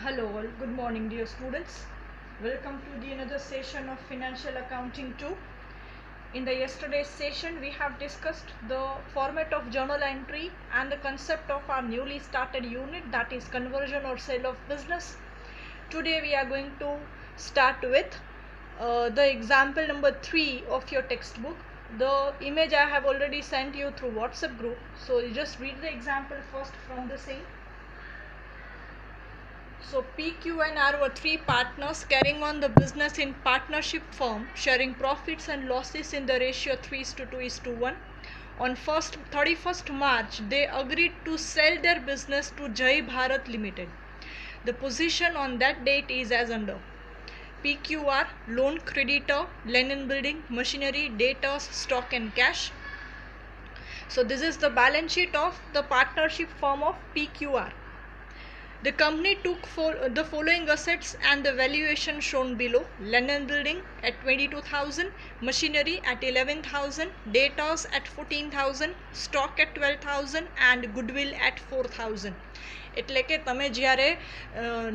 Hello all, good morning dear students. Welcome to the another session of Financial Accounting 2. In the yesterday's session we have discussed the format of journal entry and the concept of our newly started unit, that is conversion or sale of business. Today we are going to start with the example number 3 of your textbook. The image I have already sent you through WhatsApp group, so you just read the example first from the same. So PQN were three partners carrying on the business in partnership firm, sharing profits and losses in the ratio 3:2:1. On 31st March, they agreed to sell their business to Jai Bharat Limited. The position on that date is as under. PQR, loan creditor, land and building, machinery, debtors, stock and cash. So this is the balance sheet of the partnership firm of PQR. The company took the following assets and the valuation shown below: land and building at 22,000, machinery at 11,000, debtors at 14,000, stock at 12,000 and goodwill at 4,000. એટલે કે તમે જ્યારે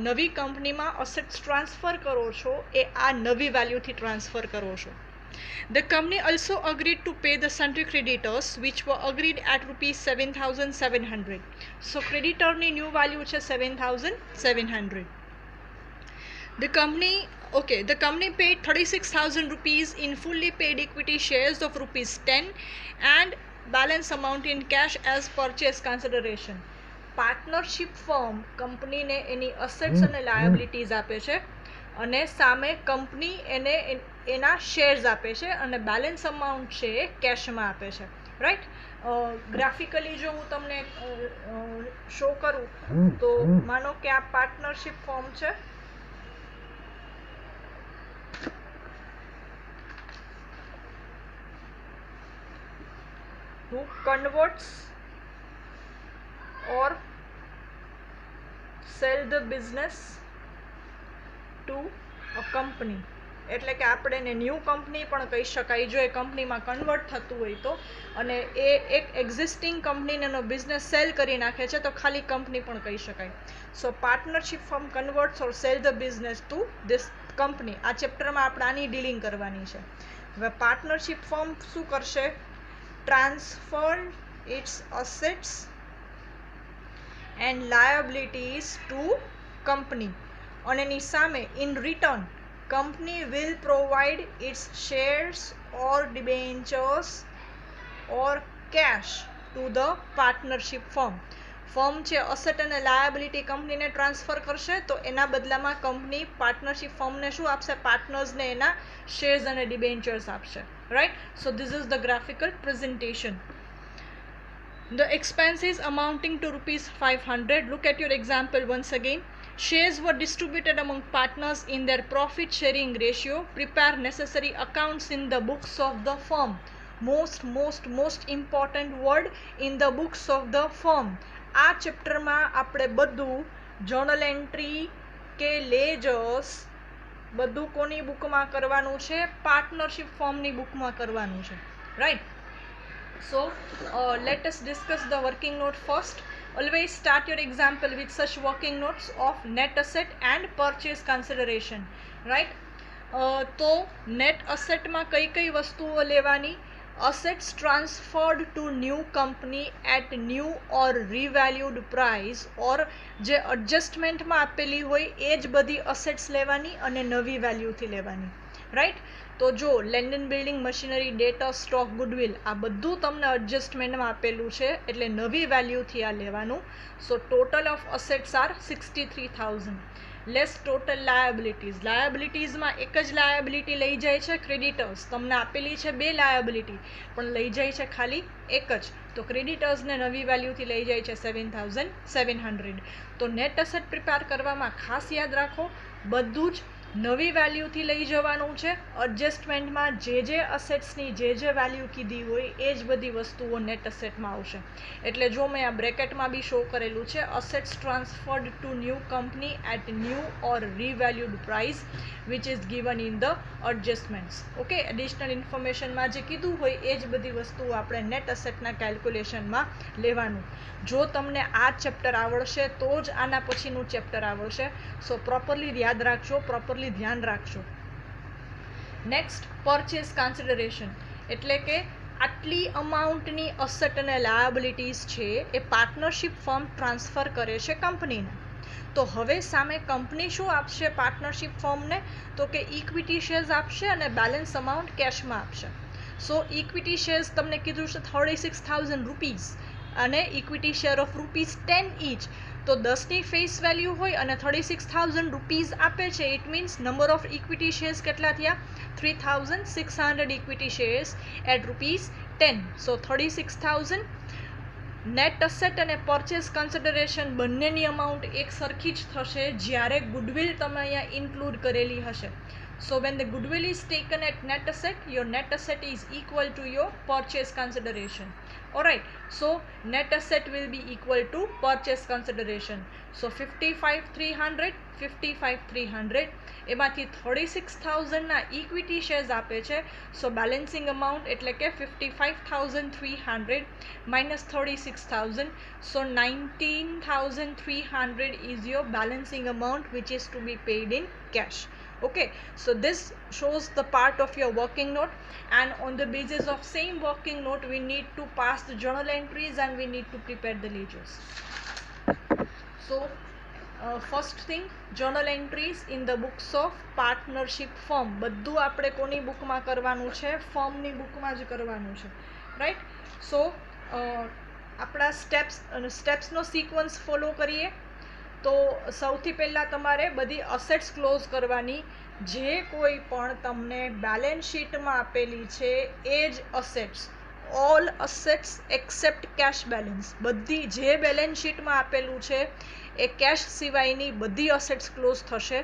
નવી કંપનીમાં assets transfer કરો છો એ આ નવી વેલ્યુથી ટ્રાન્સફર કરો છો. The company also agreed to pay the sundry creditors, which were agreed at rupees 7,700. So creditor ni new value is 7,700. The company paid 36,000 rupees in fully paid equity shares of rupees 10 and balance amount in cash as purchase consideration. Partnership firm કંપનીને એની assets અને liabilities આપે છે અને સામે company એને એના shares આપે છે અને બેલેન્સ અમાઉન્ટ છે એ કેશમાં આપે છે, રાઈટ. ગ્રાફિકલી જો હું તમને શો કરું તો માનો કે આ પાર્ટનરશિપ ફર્મ છે. who converts or sell the business to a company. એટલે કે આપણે એને ન્યૂ કંપની પણ કહી શકાય જો એ કંપનીમાં કન્વર્ટ થતું હોય તો, અને એ એક એક્ઝિસ્ટિંગ કંપનીને એનો બિઝનેસ સેલ કરી નાખે છે તો ખાલી કંપની પણ કહી શકાય. So partnership firm converts or sell the business to this company. આ ચેપ્ટરમાં આપણે આની ડીલિંગ કરવાની છે. હવે પાર્ટનરશિપ ફર્મ શું કરશે? Transfer its assets and liabilities to company. On any same, in return, company will provide its shares or debentures or cash to the partnership firm. Firm છે અસેટ અને લાયબિલિટી કંપનીને transfer કરશે તો એના બદલામાં company partnership ફર્મને શું આપશે? પાર્ટનર્સને એના શેર્સ અને ડિબેન્ચર્સ આપશે, right. So this is the graphical presentation. The expenses amounting to rupees 500. Look at your example once again. Shares were distributed among partners in their profit sharing ratio. Prepare necessary accounts in the books of the firm. Most important word, in the books of the firm. આ ચેપ્ટરમાં આપણે બધું જોર્નલ entry કે લેજર્સ બધું કોની બુકમાં કરવાનું છે? પાર્ટનરશિપ ફર્મની બુકમાં કરવાનું છે, right. So let us discuss the working note first. Always start your example with such working notes of net asset and purchase consideration, right. તો net asset માં કઈ કઈ વસ્તુઓ લેવાની? assets transferred to new company at new or revalued price, or જે એડજસ્ટમેન્ટમાં આપેલી હોય એ જ બધી અસેટ્સ લેવાની અને નવી વેલ્યુથી લેવાની, રાઈટ. તો જો land and building, machinery, data, stock, goodwill આ બધું તમને એડજસ્ટમેન્ટમાં આપેલું છે એટલે નવી વેલ્યુથી આ લેવાનું. So total of assets are 63,000 less total લાયબિલિટીઝમાં એક જ લાયબિલિટી લઈ જાય છે ક્રેડિટર્સ. તમને આપેલી છે બે લાયબિલિટી પણ લઈ જાય છે ખાલી એક જ. તો ક્રેડિટર્સને નવી વેલ્યુથી લઈ જાય છે 7,700. તો નેટ અસેટ પ્રિપેર કરવામાં ખાસ યાદ રાખો બધું જ નવી વેલ્યુથી લઈ જવાનું છે. એડજસ્ટમેન્ટમાં જે અસેટ્સની જે વેલ્યુ કીધી હોય એ જ બધી વસ્તુઓ નેટ અસેટમાં આવશે. એટલે જો મેં આ બ્રેકેટમાં બી શો કરેલું છે, assets transferred to new company at new or revalued price which is given in the adjustments. Okay, additional ઇન્ફોર્મેશનમાં જે કીધું હોય એ જ બધી વસ્તુઓ આપણે નેટ અસેટના કેલ્ક્યુલેશનમાં લેવાનું. જો તમને આ ચેપ્ટર આવડશે તો જ આના પછીનું ચેપ્ટર આવડશે. સો પ્રોપરલી યાદ રાખજો, પ્રોપરલી ધ્યાન રાખજો. નેક્સ્ટ, પરચેસ કન્સિડરેશન એટલે કે આટલી અમાઉન્ટની અસેટ અને લાયબિલિટીઝ છે એ પાર્ટનરશિપ ફર્મ ટ્રાન્સફર કરે છે કંપનીને. તો હવે સામે કંપની શું આપશે પાર્ટનરશિપ ફર્મને? તો કે ઇક્વિટી શેર્સ આપશે અને બેલેન્સ અમાઉન્ટ કેશમાં આપશે. સો ઇક્વિટી શેર્સ તમને કીધું છે 36,000 રૂપીઝ અને ઇક્વિટી શેર ઓફ ₹10 ઇચ. તો 10ની ફેસ વેલ્યુ હોય અને 36,000 રૂપીઝ આપે છે. It means number of equity shares કેટલા થયા? 3,600 equity shares at ₹10. So 36,000. Net asset અને પરચેસ કન્સિડરેશન બંનેની અમાઉન્ટ એક સરખી જ થશે જ્યારે ગુડવિલ તમે અહીંયા ઇન્ક્લુડ કરેલી હશે. So when the goodwill is taken at net asset, your net asset is equal to your purchase consideration. Alright, so net asset will be equal to purchase consideration. So 55,300 એમાંથી 36,000 ના equity shares આપે છે. સો balancing amount એટલે કે 55,300 minus 36,000. So 19,300 is your balancing amount which is to be paid in cash. Okay, so this shows the part of your working note, and on the basis of same working note we need to pass the journal entries and we need to prepare the ledgers. So first thing, journal entries in the books of partnership firm. બધું આપણે કોની બુકમાં કરવાનું છે? ફર્મની બુકમાં જ કરવાનું છે, રાઈટ? સો આપણા સ્ટેપ્સનો સિક્વન્સ ફોલો કરીએ. તો સૌથી પહેલાં તમારે બધી અસેટ્સ ક્લોઝ કરવાની. જે કોઈ પણ તમને બેલેન્સ શીટમાં આપેલી છે એ જ assets, all assets except cash balance, બધી જે બેલેન્સ શીટમાં આપેલું છે એ કેશ સિવાયની બધી અસેટ્સ ક્લોઝ થશે.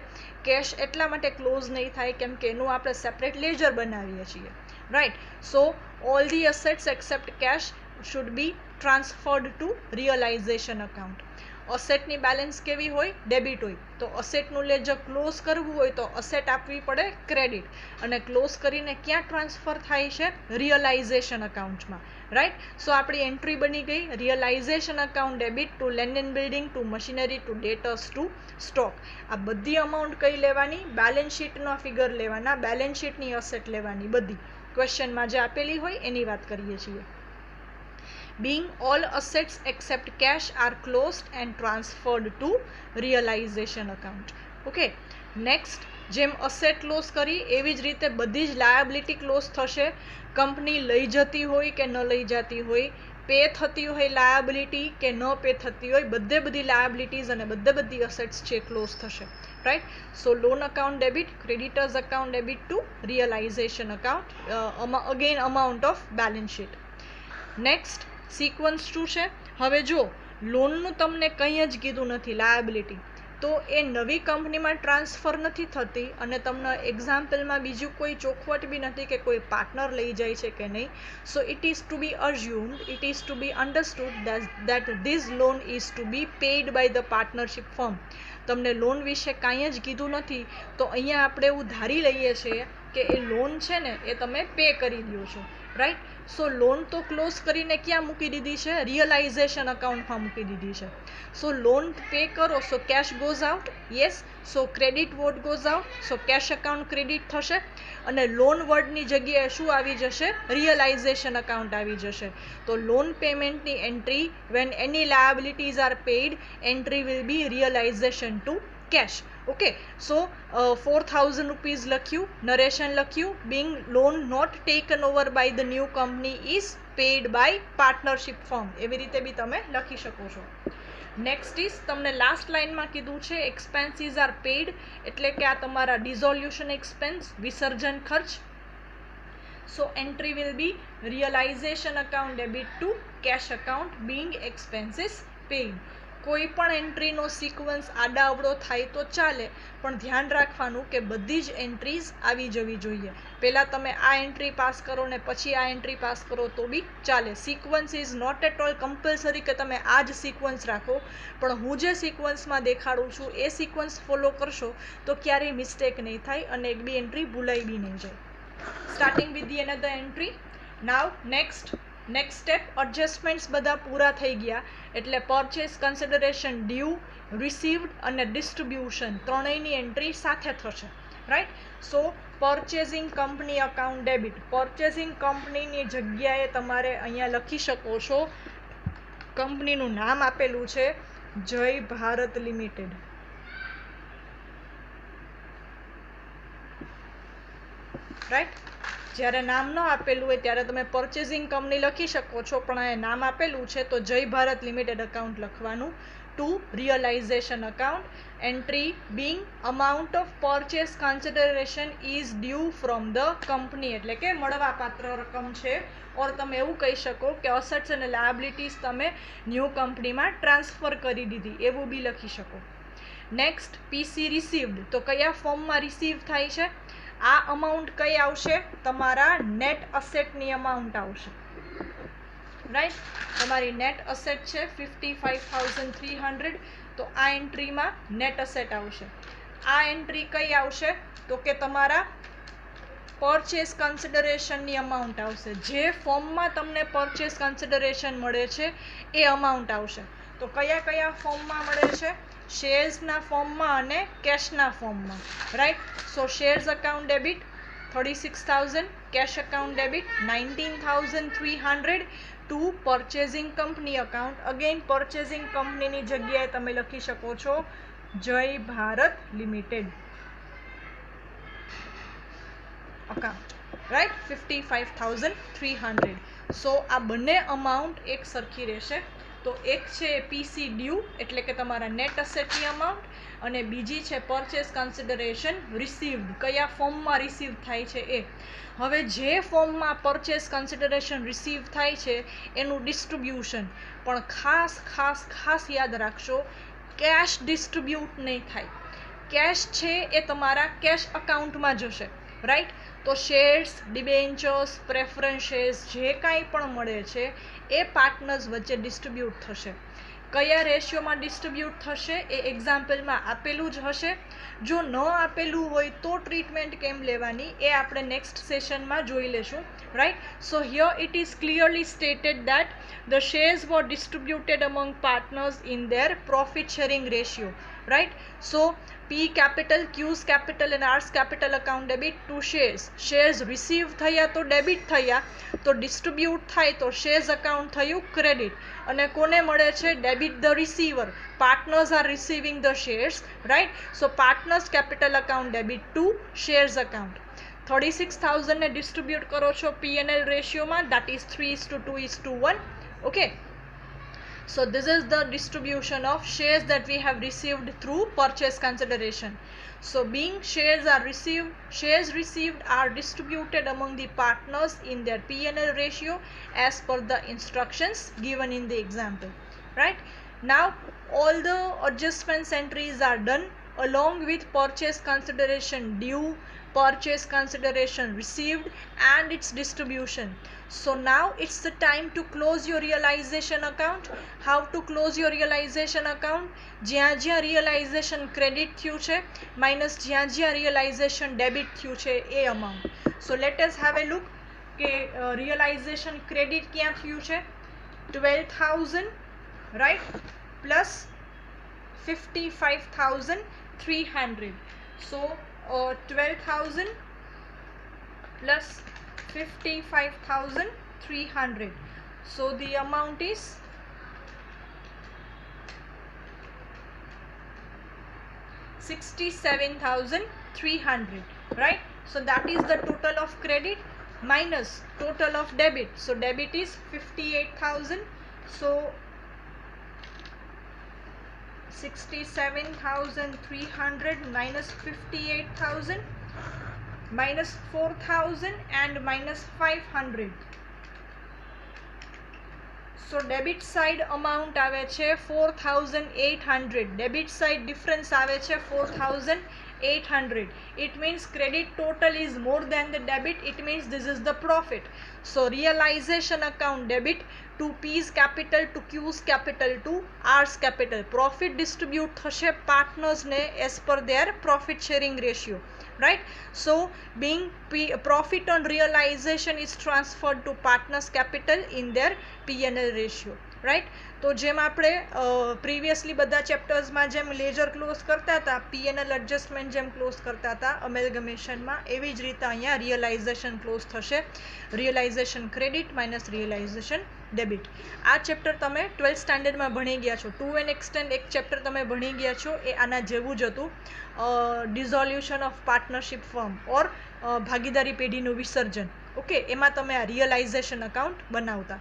કેશ એટલા માટે ક્લોઝ નહીં થાય કેમ કે એનું આપણે સેપરેટ લેજર બનાવીએ છીએ, right? So all the assets except cash should be transferred to realisation account. અસેટની બેલેન્સ કેવી હોય? ડેબિટ હોય. તો અસેટનું લેજર ક્લોઝ કરવું હોય તો અસેટ આપવી પડે ક્રેડિટ, અને ક્લોઝ કરીને ક્યાં ટ્રાન્સફર થાય છે? રિયલાઇઝેશન અકાઉન્ટમાં, રાઈટ? સો આપણી એન્ટ્રી બની ગઈ realisation account debit to land and building to machinery to debtors to stock. આ બધી અમાઉન્ટ કઈ લેવાની? બેલેન્સ શીટના ફિગર લેવાના, બેલેન્સ શીટની અસેટ લેવાની બધી. ક્વેશ્ચનમાં જે આપેલી હોય એની વાત કરીએ છીએ. Being all assets except cash are closed and transferred to realization account. Okay, next, જેમ અસેટ ક્લોઝ કરી એવી જ રીતે બધી જ લાયબિલિટી ક્લોઝ થશે. કંપની લઈ જતી હોય કે ન લઈ જતી હોય, પે થતી હોય લાયબિલિટી કે ન પે થતી હોય, બધી લાયબિલિટીઝ અને બધી અસેટ્સ છે ક્લોઝ થશે, right? So loan account debit, creditors account debit to realisation account, again amount of balance sheet. Next sequence શું છે? હવે જો લોનનું તમને કંઈ જ કીધું નથી લાયબિલિટી, તો એ નવી કંપનીમાં ટ્રાન્સફર નથી થતી અને તમને એક્ઝામ્પલમાં બીજું કોઈ ચોખવટ બી નથી કે કોઈ પાર્ટનર લઈ જાય છે કે નહીં. So it is to be assumed, it is to be understood that this loan is to be paid by the partnership firm. તમને લોન વિશે કાંઈ જ કીધું નથી તો અહીંયા આપણે એવું ધારી લઈએ છીએ કે એ લોન છે ને એ તમે પે કરી દો છો, રાઈટ? સો લોન તો ક્લોઝ કરીને ક્યાં મૂકી દીધી છે? રિયલાઇઝેશન અકાઉન્ટમાં મૂકી દીધી છે. સો લોન પે કરો, સો કેશ ગોઝ આઉટ, યસ. સો ક્રેડિટ વોટ ગોઝ આઉટ, સો કેશ અકાઉન્ટ ક્રેડિટ થશે અને લોન વર્ડની જગ્યાએ શું આવી જશે? રિયલાઇઝેશન અકાઉન્ટ આવી જશે. તો લોન પેમેન્ટની entry when any liabilities are paid, entry will be realisation to cash. Okay, so 4,000 rupees લખ્યું, નરેશન લખ્યું, being loan not taken over by the new company is paid by partnership firm. એવી રીતે બી તમે લખી શકો છો. Next is તમને last લાઇનમાં કીધું છે એક્સપેન્સીસ આર પેઇડ, એટલે કે આ તમારા ડિઝોલ્યુશન એક્સપેન્સ, વિસર્જન ખર્ચ. So entry will be realisation account debit to cash account being expenses paid. कोई पण एंट्रीनो सीक्वन्स आडाअवड़ो थाय तो चाले, पण ध्यान राखवानुं के बधी ज एंट्रीज आवी जवी जोईए। पहेला तमे आ एंट्री पास करो ने पछी आ एंट्री पास करो तो बी चाले। Sequence is not at all compulsory के तमे आ ज सीक्वन्स राखो, पण हुं जे सीक्वन्समां देखाडुं छुं ए सीक्वन्स फॉलो करशो तो क्यारेय मिस्टेक नहीं थाय अने एक बी एंट्री भूलाई बी नहीं जाय। Starting with the another entry. Now next step, adjustments बधा पूरा थई गया एटले परचेस कन्सिडरेशन ड्यू, रिसीव्ड अने डिस्ट्रीब्यूशन त्रणेयनी एंट्री साथे थशे, right. So purchasing company account debit, purchasing कंपनीनी जग्याए तमारे अहींया लखी शको छो, कंपनीनुं नाम आपेલું છે જય ભારત લિમિટેડ, राइट। જ્યારે નામ ન આપેલું હોય ત્યારે તમે પરચેસિંગ કંપની લખી શકો છો, પણ આ નામ આપેલું છે તો જય ભારત લિમિટેડ અકાઉન્ટ લખવાનું। To realisation account, entry being amount of purchase consideration is due from the company, એટલે કે મળવાપાત્ર રકમ છે। ઓર તમે એવું કહી શકો કે અસેટ્સ અને લાયબિલિટીઝ તમે ન્યૂ કંપનીમાં ટ્રાન્સફર કરી દીધી, એવું બી લખી શકો। નેક્સ્ટ પીસી રિસીવ્ડ, તો કયા ફોર્મમાં રિસીવ થાય છે? आ अमाउंट कई आवशे? तमारा नेट असेटनी अमाउंट आवशे, राइट। तमारी नेट असेट छे 55,300, तो आ एंट्री में नेट असेट आवशे। आ एंट्री कई आवशे? तो के तमारा परचेस कन्सिडरेशन नी अमाउंट आवशे, जे फॉर्म में तमने परचेस कन्सिडरेशन मळे छे ए अमाउंट आवशे। तो कया कया फॉर्म में मळे छे? शेर्स ना फॉर्म में अने कैश ना फॉर्म में, right. So shares account debit 36,000, cash account debit 19,300 to purchasing company account. Again purchasing company नी जग्याए तमे लखी शको छो Jai Bharat Limited account, right, 55,300। So आ बने अमाउंट एक सरखी रहेशे। तो एक है पीसी ड्यू एटले के तमारा नेट असेटनी अमाउंट, अने बीजी है परचेस कन्सिडरेशन रिसीव्ड, कया फॉर्म में रिसीव थाय छे ए। हवे जे फॉर्म में परचेस कन्सिडरेशन रिसीव थाय छे एनु डिस्ट्रीब्यूशन, पण खास खास खास याद राखशो कैश डिस्ट्रीब्यूट नहीं थाय। कैश छे ए तमारा कैश अकाउंट में जशे, राइट। तो शेर्स, डिबेन्चर्स, प्रेफरन्सेस जे कांई पण मळे छे ए पार्टनर्स वच्चे डिस्ट्रीब्यूट थशे। कया रेशियो में डिस्ट्रीब्यूट थशे ए एक्जाम्पल में आपेलू ज हशे। जो न आपेलू होय तो ट्रीटमेंट केम लेवानी ए आपणे नेक्स्ट सेशन में जोई लेशुं, right. So here it is clearly stated that the shares were distributed among partners in their profit sharing ratio, right. So P capital, Q's capital and R's capital account debit to shares. Shares receive થયા તો debit થયા, તો distribute થાય તો shares account થયું credit, અને કોને મળે છે? Debit the receiver. Partners are receiving the shares, right. So partners capital account debit to shares account. 36,000 ને ડિસ્ટ્રીબ્યુટ કરો છો P&L રેશિયોમાં, that is 3:2:1. okay. So this is the distribution of shares that we have received through purchase consideration. So being shares received are distributed among the partners in their P&L ratio as per the instructions given in the example, right. Now all the adjustments entries are done along with purchase consideration due, purchase consideration received and its distribution. So now it's the time to close your realization account. How to close your realization account? જ્યાં જ્યાં realization credit થયું છે minus જ્યાં જ્યાં realization debit થયું છે એ amount. So let us have a look કે realization credit ક્યાં થયું છે? 12,000, right, plus 55,300. So 12,000 plus 55,300. So the amount is 67,300, right. So that is the total of credit minus total of debit. So debit is 58,000. So 67,300 minus 58,000 minus 4,000 and minus 500. So debit side amount આવે છે 4800, debit side difference આવે છે 4800. It means credit total is more than the debit. It means this is the profit. So realization account debit to P's capital, to Q's capital, to R's capital. Profit distribute થશે partners ને as per their profit sharing ratio. Right? So being profit on realization is transferred to partners capital in their P&L ratio. Right? તો જેમ આપણે previously બધા ચેપ્ટર્સમાં જેમ ledger close કરતા હતા, P&L adjustment જેમ ક્લોઝ કરતા હતા અમેલગમેશનમાં, એવી જ રીતે અહીંયા રિયલાઇઝેશન ક્લોઝ થશે. Realisation credit minus realisation debit. આ ચેપ્ટર તમે 12th સ્ટાન્ડર્ડમાં ભણી ગયા છો. ટુ એન એક્સટેન્ડ એક ચેપ્ટર તમે ભણી ગયા છો, એ આના જેવું જ હતું, dissolution of partnership firm or ભાગીદારી પેઢીનું વિસર્જન. ઓકે, એમાં તમે આ રિયલાઇઝેશન અકાઉન્ટ બનાવતા.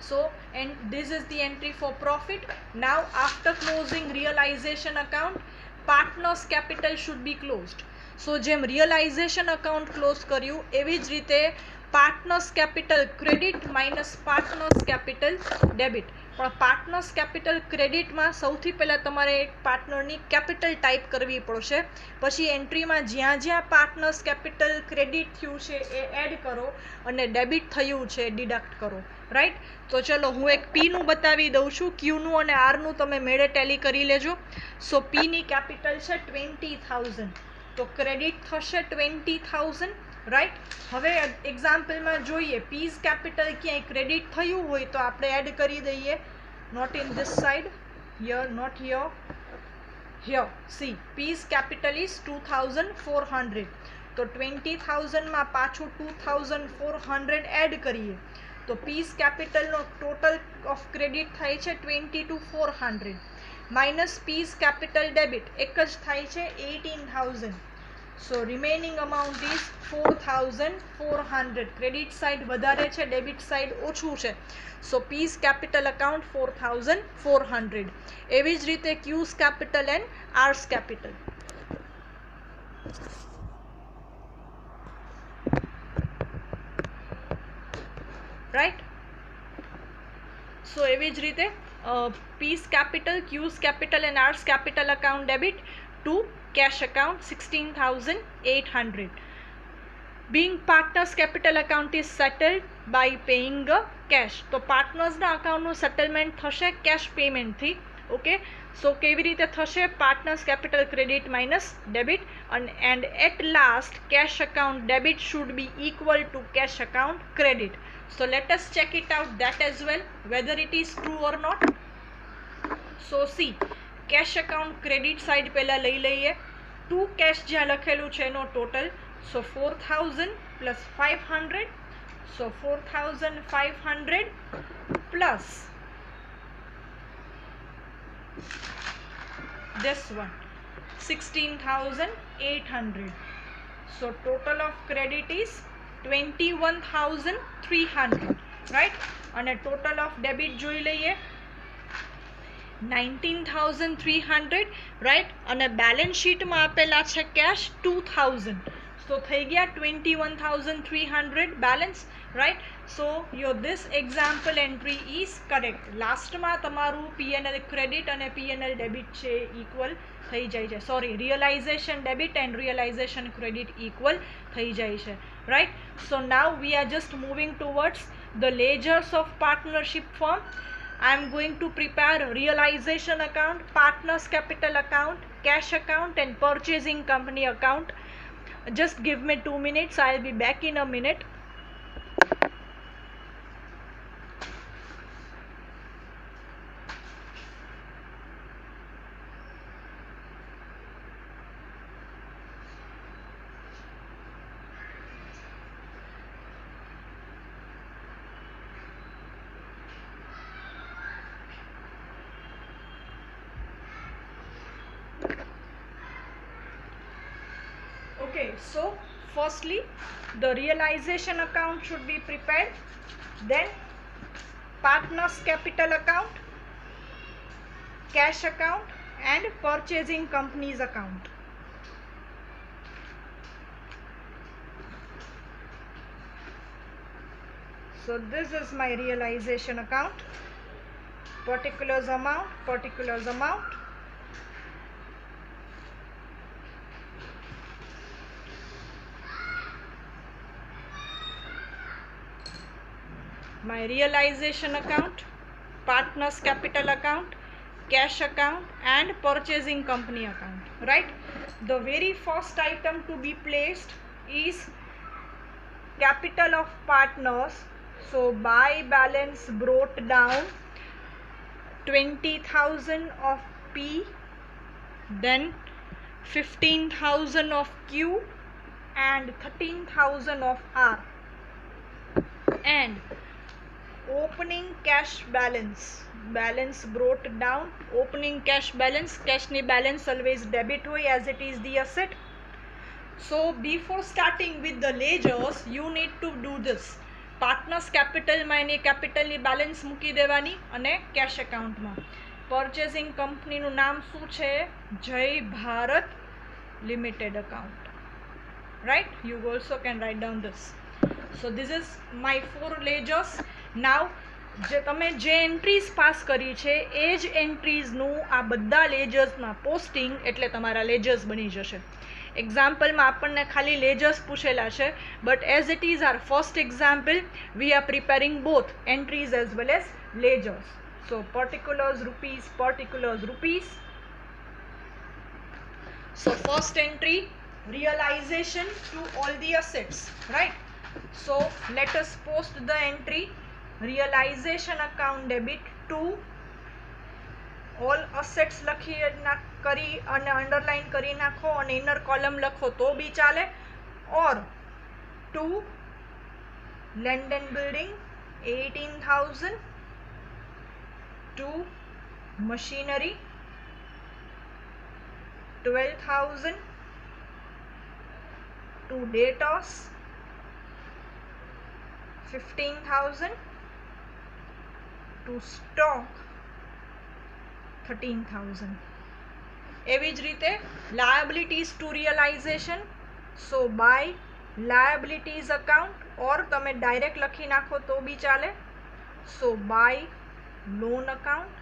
So, and this is the entry for profit. Now after closing realization account, partners capital should be closed. So જેમ realization account close કર્યું એવી જ રીતે partners capital credit minus partners capital debit. પણ partners capital ક્રેડિટમાં સૌથી પહેલાં તમારે એક પાર્ટનરની કેપિટલ ટાઈપ કરવી પડશે, પછી એન્ટ્રીમાં જ્યાં જ્યાં પાર્ટનર્સ કેપિટલ ક્રેડિટ થયું છે એ એડ કરો અને ડેબિટ થયું છે ડિડક્ટ કરો. રાઈટ? તો ચલો હું એક પીનું બતાવી દઉં છું, ક્યુનું અને આરનું તમે મેળે ટેલી કરી લેજો. સો પીની કેપિટલ છે 20,000, તો ક્રેડિટ થશે 20,000. રાઈટ? હવે એક્ઝામ્પલમાં જોઈએ, પીઝ કેપિટલ ક્યાંય ક્રેડિટ થયું હોય તો આપણે એડ કરી દઈએ. Note in this side, here, note here, here. See, P's capital is 2,400, તો 20,000માં પાછું 2,400 એડ કરીએ તો પીઝ કેપિટલનો ટોટલ ઓફ ક્રેડિટ થાય છે 22,400 માઇનસ પીઝ કેપિટલ ડેબિટ એક જ થાય છે 18,000. So remaining amount is 4,400. Credit side વધારે છે, ડેબિટ સાઇડ ઓછું છે. So P's capital account 4,400. એવી જ રીતે Q's capital and R's capital. Right? So એવી જ રીતે P's capital, Q's capital and R's capital account debit to cash account 16,800. Being partners capital account is settled by paying a cash. તો પાર્ટનર્સના અકાઉન્ટનું settlement થશે cache પેમેન્ટથી. Okay, સો કેવી રીતે થશે? Partners capital credit minus debit, and at last cash account debit should be equal to cash account credit. So let us check it out that as well, whether it is true or not. So see, cash account credit side પહેલાં લઈ લઈએ. Two cache જ્યાં લખેલું છે એનો total, so 4,000 plus 500, so 4,500 plus this one 16,800. So total of credit is 21,300. right? અને total of debit જોઈ લઈએ 19,300. રાઈટ? અને બેલેન્સ શીટમાં આપેલા છે કેશ 2,000, તો થઈ ગયા 21,300 balance. Right? So your this example entry is correct. લાસ્ટમાં તમારું P&L ક્રેડિટ અને P&L ડેબિટ છે ઇક્વલ થઈ જાય છે. Sorry, realisation debit and realisation credit equal થઈ જાય છે. Right? So now we are just moving towards the ledgers of partnership firm. I am going to prepare realization account, partners capital account, cash account and purchasing company account. Just give me 2 minutes. I will be back in a minute. Okay, so firstly the realization account should be prepared, then partners capital account, cash account and purchasing companies account. So this is my realization account. Particulars amount, particulars amount. My realization account, partners capital account, cash account and purchasing company account, right? The very first item to be placed is capital of partners. So by balance brought down 20,000 of P, then 15,000 of Q and 13,000 of R. And opening cash balance, balance brought down, opening cash balance, cash ni balance always debit hoy as it is the asset. So before starting with the ledgers you need to do this. Partners કેપિટલમાં એની કેપિટલની balance મૂકી દેવાની અને cache એકાઉન્ટમાં. Purchasing કંપનીનું નામ શું છે? જય Bharat limited account, right? You also can write down this. So this is my 4 લેજર્સ. નાવ તમે જે એન્ટ્રીઝ પાસ કરી છે એ જ એન્ટ્રીઝનું આ બધા લેજર્સમાં પોસ્ટિંગ એટલે તમારા લેજર્સ બની જશે. એક્ઝામ્પલમાં આપણને ખાલી લેજર્સ પૂછેલા છે, but as it is our first example we are preparing both entries as well as ledgers. So particulars rupees. So first entry, realization to all the assets, right? So let us post the entry realization account debit to all assets લખી કરી અને underline કરી નાખો અને inner column લખો તો બી ચાલે. Or to land and building 18,000, to machinery 12,000, to debtors 15,000, to stock 13,000. એવી જ રીતે liabilities to realisation. So by liabilities account or તમે ડાયરેક્ટ લખી નાખો તો બી ચાલે. So by loan account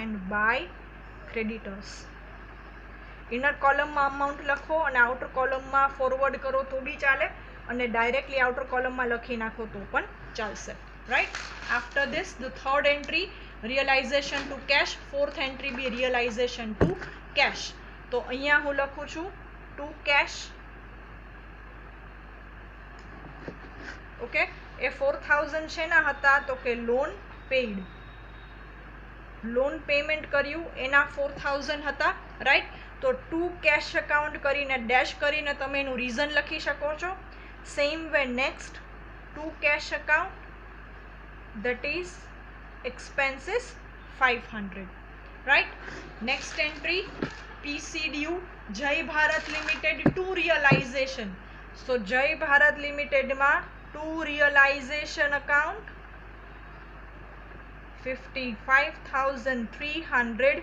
and by creditors. Inner કોલમમાં અમાઉન્ટ લખો અને આઉટર કોલમમાં ફોરવર્ડ કરો તો બી ચાલે અને ડાયરેક્ટલી આઉટર કોલમમાં લખી નાખો તો પણ ચાલશે, right? After this the third entry realization to cash, fourth entry be realization to cash. તો અહીંયા હું લખું છું to cash. ઓકે, એ 4,000 શેના હતા? તો કે લોન પેઇડ, લોન પેમેન્ટ કર્યું એના 4,000 હતા, રાઈટ? તો ટુ કેશ અકાઉન્ટ કરીને ડેશ કરીને તમે એનું રીઝન લખી શકો છો. Same way next to cash account that is expenses 500, right? Next entry PC due Jai Bharat Limited to realization. So Jai Bharat Limited ma to realization account 55,300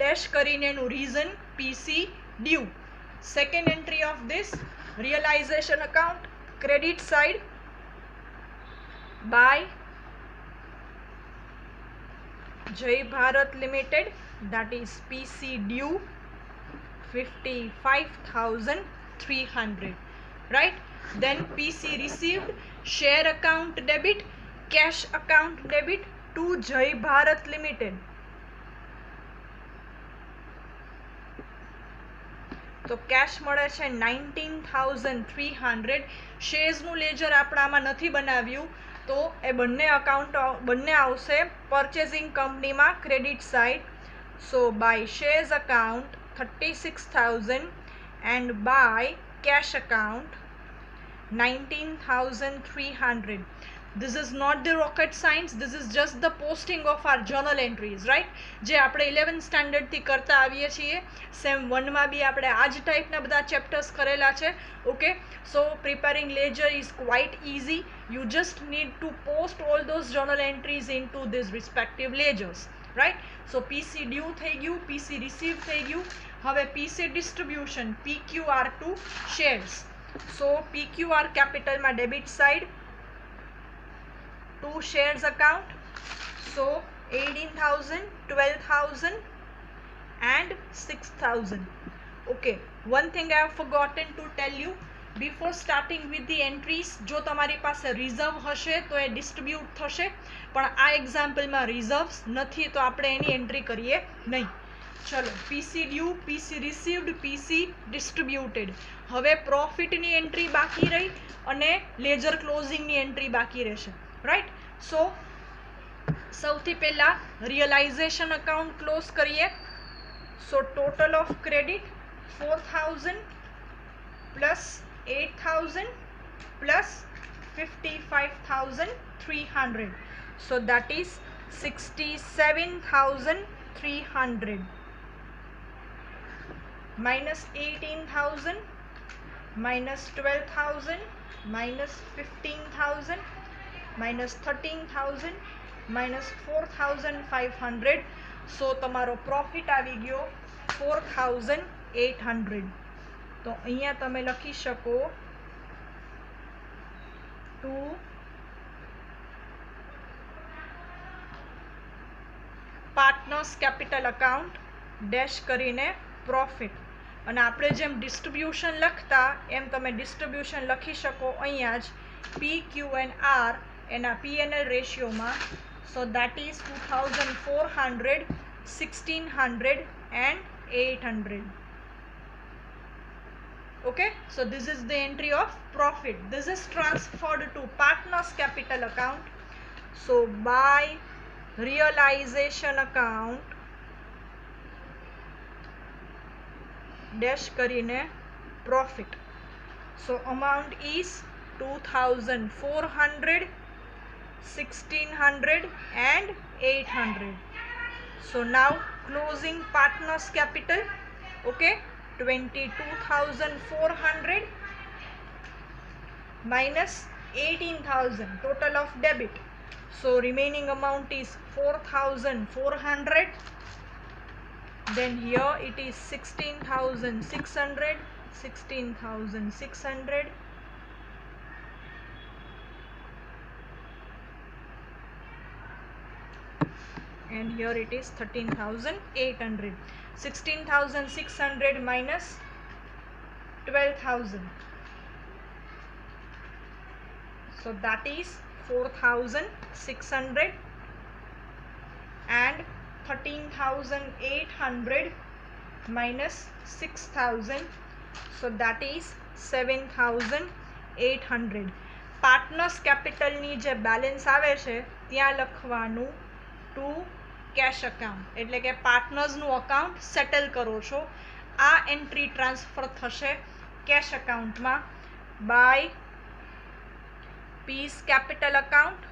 dash કરીને નું reason PC due. Second entry of this realization account credit side by Jai Bharat Limited, that is PC due 55,300, right? Then PC received share account debit, cash account debit to Jai Bharat Limited. તો cache મળે છે 19,300. શેર્સનું ledger આપણે આમાં નથી બનાવ્યું તો એ બંને account બંને આવશે પર્ચેસિંગ કંપનીમાં credit side. So by shares account 36,000 and by cash account 19,300. This is not the rocket science, this is just the posting of our journal entries, right? જે આપણે 11th સ્ટાન્ડર્ડ થી કરતા આવીએ છીએ. સેમ 1 માં બી આપણે આ જ ટાઈપના બધા ચેપ્ટર્સ કરેલા છે. Okay, so preparing ledger is quite easy. You just need to post all those journal entries into these respective ledgers, right? So PC due થઈ ગયું, PC receive થઈ ગયું. હવે PC distribution PQR to shares. So PQR capital માં debit side 2 shares account. So 18,000, 12,000 and 6,000. Okay, one thing I have forgotten to tell you, before starting with the entries, જો તમારી પાસે reserve હશે તો એ distribute થશે, પણ આ એક્ઝામ્પલમાં રિઝર્વ્સ નથી તો આપણે એની એન્ટ્રી કરીએ નહીં. ચલો, પીસી ડ્યુ, પીસી રિસીવ્ડ, પીસી ડિસ્ટ્રીબ્યુટેડ. હવે પ્રોફિટની એન્ટ્રી બાકી રહી અને લેજર ક્લોઝિંગની એન્ટ્રી બાકી રહેશે, રાઈટ. સો સૌથી પહેલા રિયલાઇઝેશન અકાઉન્ટ ક્લોઝ કરીએ. સો total of credit 4,000 plus 8,000 plus 55,300. So that is 67,300 minus 18,000 minus 12,000 minus 15,000 minus 13,000 minus 4,500. So તમારો પ્રોફિટ આવી ગયો 4,800. તો અહીંયા તમે લખી શકો 2 પાર્ટનર્સ કેપિટલ અકાઉન્ટ ડેશ કરીને પ્રોફિટ. અને આપણે જેમ ડિસ્ટ્રીબ્યુશન લખતા એમ તમે ડિસ્ટ્રીબ્યુશન લખી શકો અહીંયા જ પી ક્યુ એન્ડ આર એના પીએનએલ રેશિયોમાં. So that is 2,400, 1,600 and 800. Okay, so this is the entry of profit. This is transferred to partners capital account. So by realization account dash કરીને profit. So amount is 2,400, 1,600 and 800. So now closing partners capital, okay, 22,400 minus 18,000 total of debit. So remaining amount is 4,400. Then here it is 16,600, 16,600 and here it is 13,800. 16,600 minus 12,000. So that is 4,600 and 13,800 minus 6,000. So that is 7,800. Partners કેપિટલની જે balance આવે છે ત્યાં લખવાનું two cash account, એટલે કે પાર્ટનર્સનું account settle કરો છો. આ એન્ટ્રી ટ્રાન્સફર થશે કેશ અકાઉન્ટમાં by P's capital account,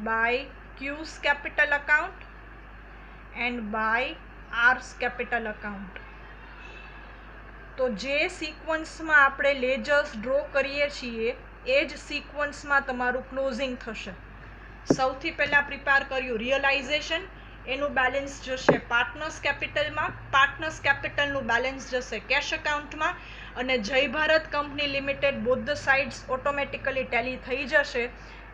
by Q's capital account and by R's capital account. તો જે સિક્વન્સમાં આપણે લેજર્સ ડ્રો કરીએ છીએ એ જ સિક્વન્સમાં તમારું ક્લોઝિંગ થશે. સૌથી પહેલાં પ્રિપેર કર્યું રિયલાઇઝેશન, એનું બેલેન્સ જશે પાર્ટનર્સ કેપિટલમાં, પાર્ટનર્સ કેપિટલનું બેલેન્સ જશે કેશ અકાઉન્ટમાં, અને જય Bharat company limited both the sides automatically Tally થઈ જશે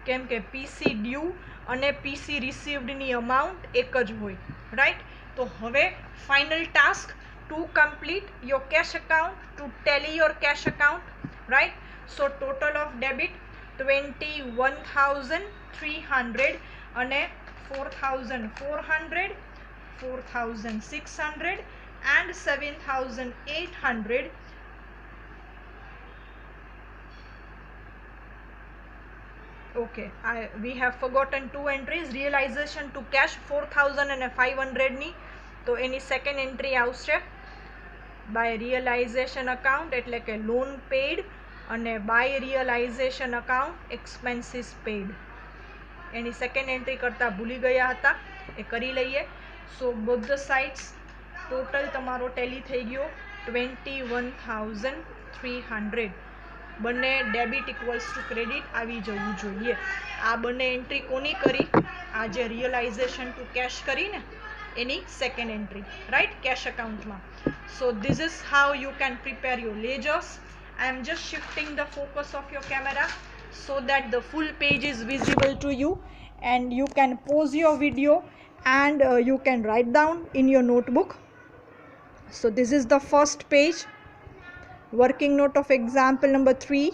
કેમ કે પીસી ડ્યુ અને પીસી રિસીવ્ડની અમાઉન્ટ એક જ હોય, રાઈટ. તો હવે final task to complete your cash account, to tally your cash account, right. So total of debit 21,300 અને 4,400, 4,600 and 7,800. Okay, we have forgotten two entries. Realization to cash 4,000 and 500 ની, તો એની સેકન્ડ એન્ટ્રી આવશે by realisation account એટલે કે loan paid, અને by realisation account expenses paid. એની second entry કરતાં ભૂલી ગયા હતા, એ કરી લઈએ. So both the sides total તમારો ટેલી થઈ ગયો 21,300. બંને ડેબિટ ઇક્વલ્સ ટુ ક્રેડિટ આવી જવું જોઈએ. આ બંને એન્ટ્રી કોની કરી? આ જે રિયલાઇઝેશન ટુ કેશ કરીને એની સેકન્ડ એન્ટ્રી, રાઈટ, કેશ અકાઉન્ટમાં. So this is how you can prepare your ledgers. I am just shifting the focus of your camera so that the full page is visible to you, and you can pause your video and you can write down in your notebook. So this is the first page, working note of example number 3.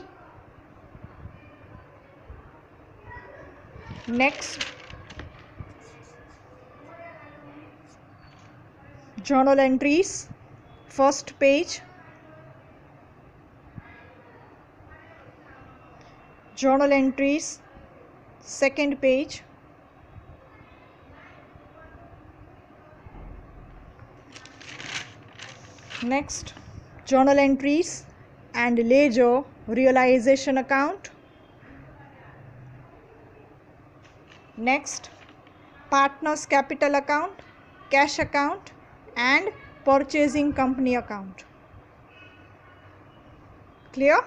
Next, journal entries, first page. Journal entries, second page. Next, journal entries and ledger realization account. Next, partners capital account, cash account and purchasing company account. Clear?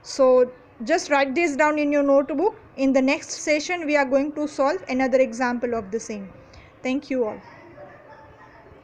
So just write this down in your notebook. In the next session we are going to solve another example of the same. Thank you all.